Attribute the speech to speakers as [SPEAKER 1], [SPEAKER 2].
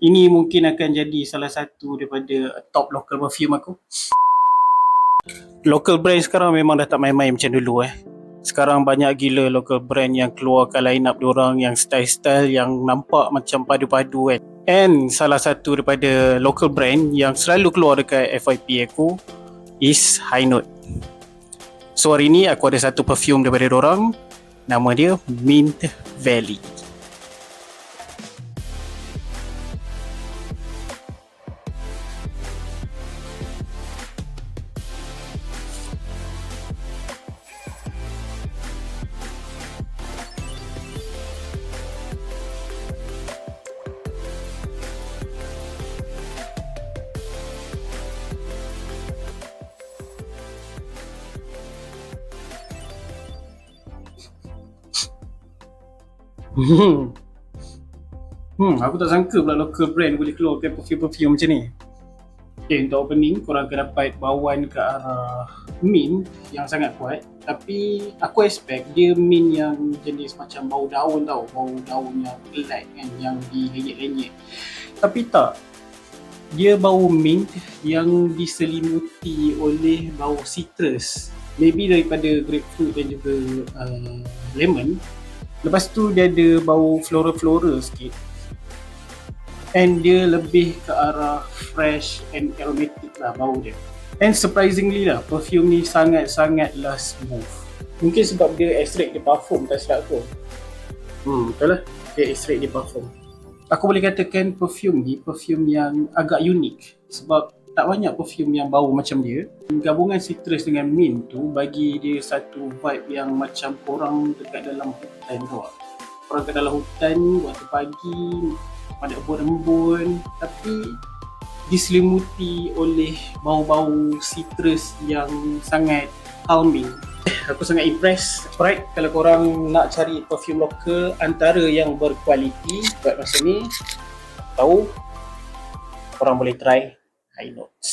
[SPEAKER 1] Ini mungkin akan jadi salah satu daripada top local perfume aku. Local brand sekarang memang dah tak main-main macam dulu Sekarang banyak gila local brand yang keluarkan line up diorang yang style-style yang nampak macam padu-padu And salah satu daripada local brand yang selalu keluar dekat FYP aku is High Note. So hari ni aku ada satu perfume daripada diorang. Nama dia Mint Valley. Aku tak sangka pula local brand boleh keluarkan perfume-perfume macam ni. Okay, untuk opening korang akan dapat bauan ke arah mint yang sangat kuat. Tapi aku expect dia mint yang jenis macam bau daun tau. Bau daun yang light kan, yang dilenyek-lenyek. Tapi tak. Dia bau mint yang diselimuti oleh bau citrus. Maybe daripada grapefruit dan juga lemon. Lepas tu dia ada bau flora-flora sikit. And dia lebih ke arah fresh and aromatic lah bau dia. And surprisingly lah, perfume ni sangat-sangatlah smooth. Mungkin sebab dia extract dia parfum, tak silap aku. Betul lah, dia extract dia parfum. Aku boleh katakan perfume ni perfume yang agak unik. Sebab tak banyak perfume yang bau macam dia. Gabungan citrus dengan mint tu bagi dia satu vibe yang macam korang dekat dalam hutan tu. Korang dekat dalam hutan waktu pagi, ada embun-embun, tapi diselimuti oleh bau-bau citrus yang sangat calming. Aku sangat impress. Alright, kalau korang nak cari perfume lokal antara yang berkualiti buat masa ni, tahu korang boleh try High Notes.